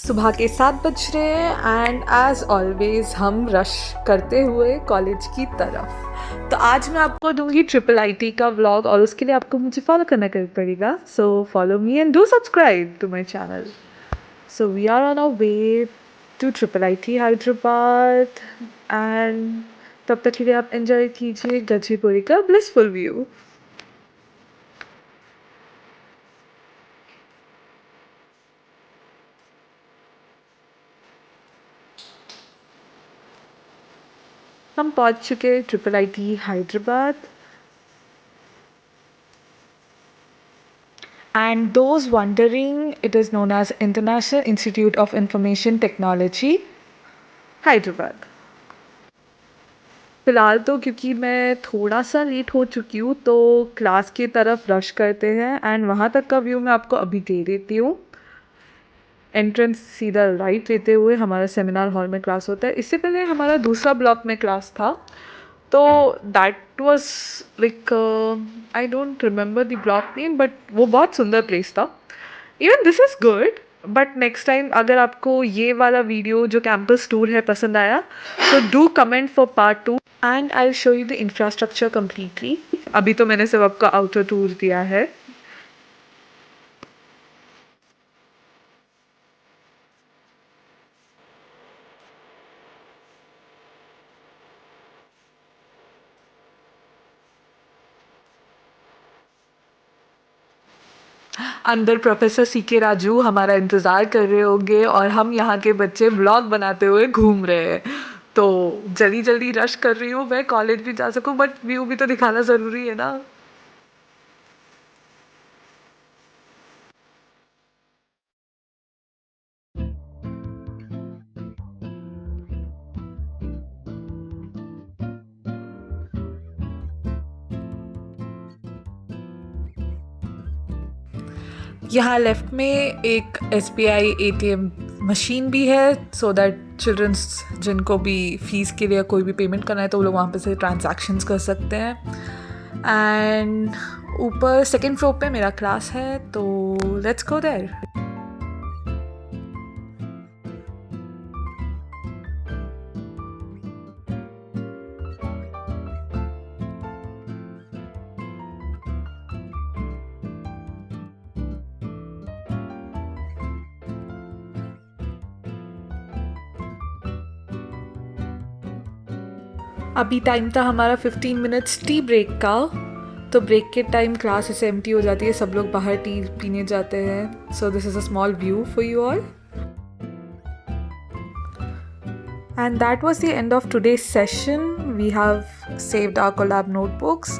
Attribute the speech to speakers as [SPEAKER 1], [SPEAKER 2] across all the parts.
[SPEAKER 1] सुबह के 7 बज रहे हैं एंड एज ऑलवेज हम रश करते हुए कॉलेज की तरफ। तो आज मैं आपको दूंगी ट्रिपल आईटी का व्लॉग और उसके लिए आपको मुझे फॉलो करना पड़ेगा। So follow me and do subscribe to my channel. So we are on our way to triple IT Hyderabad and तब तक के लिए आप एंजॉय कीजिए गजीपुरी का ब्लिसफुल व्यू। हम पहुंच चुके हैं triple IT Hyderabad. And those wondering, it is known as International Institute of Information Technology, Hyderabad. फ़िलहाल तो क्योंकि मैं थोड़ा सा लेट हो चुकी हूँ तो क्लास की तरफ रश करते हैं एंड वहाँ तक का व्यू मैं आपको अभी दे देती हूँ। एंट्रेंस सीधा राइट लेते हुए हमारा सेमिनार हॉल में क्लास होता है। इससे पहले हमारा दूसरा ब्लॉक में क्लास था, तो that was like I don't remember the block name, but वो बहुत सुंदर प्लेस था। Even this is good, but next time अगर आपको ये वाला वीडियो जो कैंपस टूर है पसंद आया तो do comment for part 2 and I will show you the infrastructure completely. अभी तो मैंने सिर्फ आपको आउटर टूर दिया है। अंदर प्रोफेसर सीके राजू हमारा इंतज़ार कर रहे होंगे और हम यहाँ के बच्चे व्लॉग बनाते हुए घूम रहे हैं। तो जल्दी जल्दी रश कर रही हूँ मैं कॉलेज भी जा सकूँ, बट व्यू भी तो दिखाना ज़रूरी है ना। यहाँ लेफ्ट में एक SBI ATM मशीन भी है, सो दैट चिल्ड्रंस जिनको भी फीस के लिए कोई भी पेमेंट करना है तो वो लोग वहाँ पे से ट्रांजैक्शंस कर सकते हैं। एंड ऊपर सेकेंड फ्लोर पे मेरा क्लास है, तो लेट्स गो देयर। अभी टाइम था हमारा 15 मिनट्स टी ब्रेक का। तो ब्रेक के टाइम क्लास ऐसे एम्प्टी हो जाती है, सब लोग बाहर टी पीने जाते हैं। So this is a small view for you all. And that was the end of today's session. We have saved our collab notebooks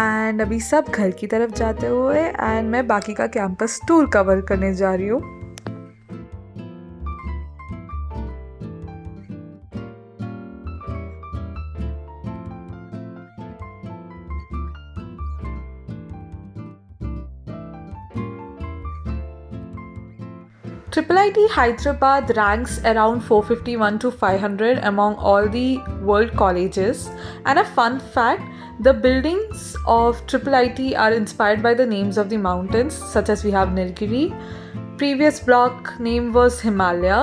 [SPEAKER 1] and अभी सब घर की तरफ जाते हुए and मैं बाकी का कैंपस टूर कवर करने जा रही हूँ। IIT Hyderabad ranks around 451 to 500 among all the world colleges. And a fun fact, the buildings of IIT are inspired by the names of the mountains, such as we have Nilgiri. Previous block name was Himalaya,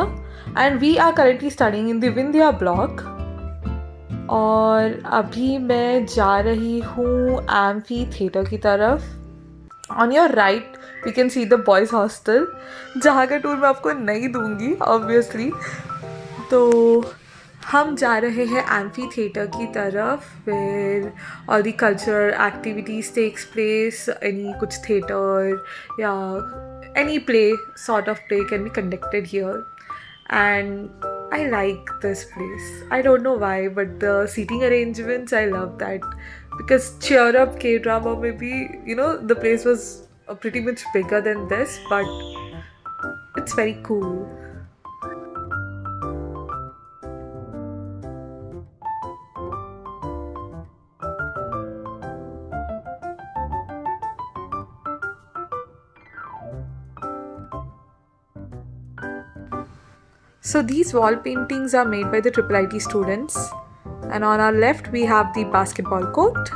[SPEAKER 1] and we are currently studying in the Vindhya block. और अभी मैं जा रही हूँ amphi theatre की तरफ। On your right, we can see the boys hostel, जहाँ का टूर मैं आपको नहीं दूंगी obviously। तो हम जा रहे हैं एम्फी थिएटर की तरफ, where all the cultural activities takes place, any कुछ theater या any play sort of play can be conducted here. And I like this place. I don't know why, but the seating arrangements, I love that. Because Cheer Up K-drama maybe, the place was pretty much bigger than this, but it's very cool. So these wall paintings are made by the IIT students. And on our left, we have the basketball court.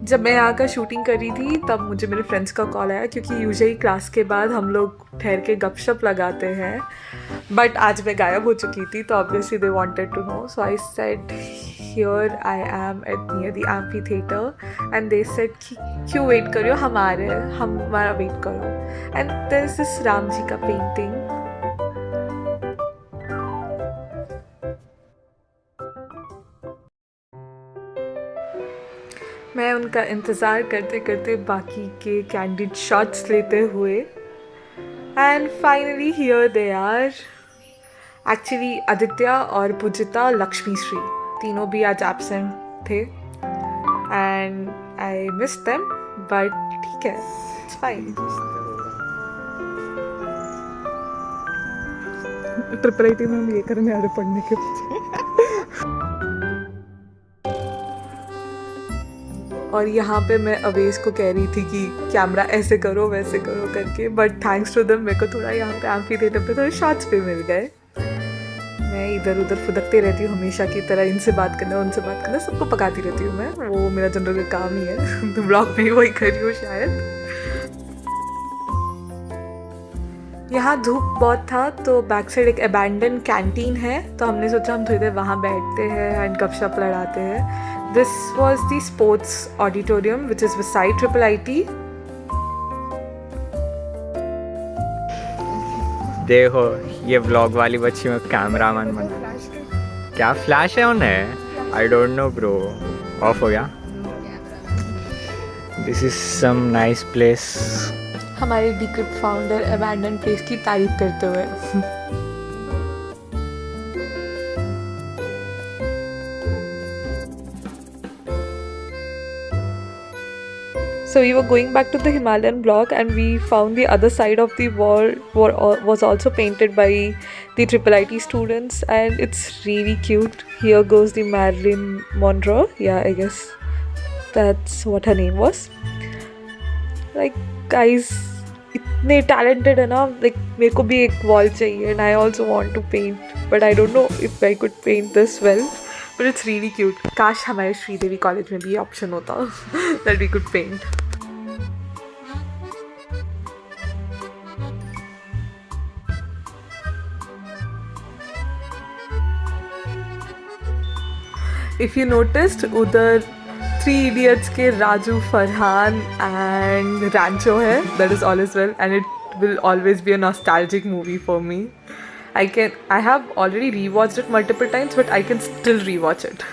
[SPEAKER 1] जब मैं यहाँ का shooting कर रही थी तब मुझे मेरे फ्रेंड्स का कॉल आया, क्योंकि यूजुअली क्लास के बाद हम लोग ठहर के गपशप लगाते हैं, बट आज मैं गायब हो चुकी थी तो obviously they wanted to know, so I said here I am at near the amphitheatre and they said कि क्यों वेट कर रहे हो, हम आ रहे हैं, हमारा वेट करो। And there is this Ram ji का पेंटिंग। मैं उनका इंतज़ार करते करते बाकी के कैंडिड शॉट्स लेते हुए, and finally here they are. Actually Aditya और पूजिता, लक्ष्मी श्री तीनों भी आज एब्सेंट थे and I miss them, but ठीक है, इट्स फाइन। ट्रिपल आईटी में हम ये करने आ रहे पढ़ने के पीछे। और यहाँ पे मैं अवेश को कह रही थी कि कैमरा ऐसे करो वैसे करो करके, बट थैंक्स टू देम मेरे को थोड़ा यहाँ पे एम्फी थिएटर पे थोड़े शॉट्स पे मिल गए। मैं इधर उधर फुदकते रहती हूँ हमेशा की तरह, इनसे बात करना उनसे बात करना, सबको पकाती रहती हूँ मैं, वो मेरा जनरल काम ही है। तो ब्लॉग में ही वही कर रही हूँ शायद। यहाँ धूप बहुत था तो बैक साइड एक अबैंडन कैंटीन है, तो हमने सोचा हम थोड़ी देर वहाँ बैठते हैं एंड गपशप लड़ाते हैं। This was the sports auditorium which is beside Triple IT.
[SPEAKER 2] देखो ये व्लॉग वाली बच्ची में कैमरामैन बना, क्या फ्लैश है ऑन है? I don't know bro, off हो गया। This is some nice place.
[SPEAKER 1] हमारे डिक्रिप्ट फाउंडर अबैंडन प्लेस की तारीफ करते हुए। So we were going back to the Himalayan block and we found the other side of the wall was also painted by the Triple IT students, and it's really cute. Here goes the Marilyn Monroe. Yeah, I guess that's what her name was. Like, guys, इतने talented है ना, like मेरे को भी एक wall चाहिए and I also want to paint, but I don't know if I could paint this well. But it's really cute. काश हमारे श्रीदेवी कॉलेज में भी ये ऑप्शन होता that we could paint. If you noticed, उधर 3 Idiots के Raju, Farhan and Rancho है. That is all is well, and it will always be a nostalgic movie for me. I have already rewatched it multiple times, but I can still rewatch it.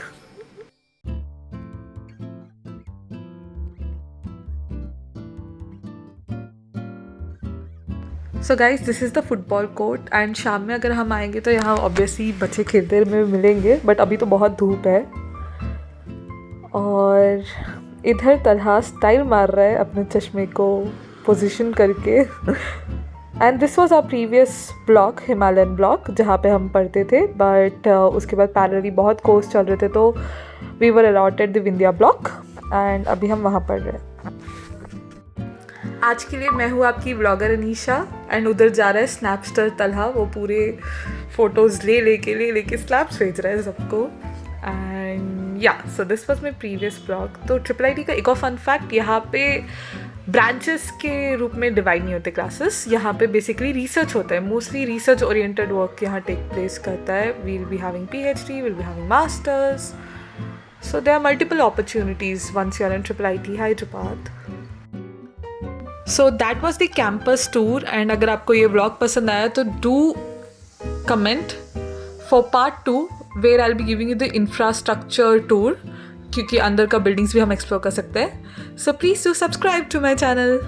[SPEAKER 1] So guys, this is the football court, and शाम में अगर हम आएंगे तो यहाँ obviously बच्चे खेलते में मिलेंगे, but अभी तो बहुत धूप है। और इधर तलहा स्टाइल मार रहा है अपने चश्मे को पोजीशन करके। And this was our previous block, Himalayan block, जहाँ पे हम पढ़ते थे, बट उसके बाद पैरेलली बहुत कोर्स चल रहे थे तो we were allotted the Vindhya block, and अभी हम वहाँ पढ़ रहे हैं। आज के लिए मैं हूँ आपकी ब्लॉगर अनीशा, एंड उधर जा रहा है स्नैपस्टर तलहा, वो पूरे फ़ोटोज़ ले के स्नैप्स भेज रहा है सबको। एंड या, so this was my previous blog. तो ट्रिपल आई टी का एक और फन फैक्ट, यहाँ पे ब्रांचेस के रूप में डिवाइड नहीं होते क्लासेस, यहाँ पे बेसिकली रिसर्च होता है, मोस्टली रिसर्च ओरिएंटेड वर्क यहाँ टेक प्लेस करता है। We will be having PhD, will be having masters, so there are multiple opportunities once you are in triple I T Hyderabad. So that was the campus tour, and अगर आपको ये vlog पसंद आया तो do comment for part 2 where I will be giving you the infrastructure tour, क्योंकि अंदर का buildings भी हम एक्सप्लोर कर सकते हैं। So please do subscribe to my channel.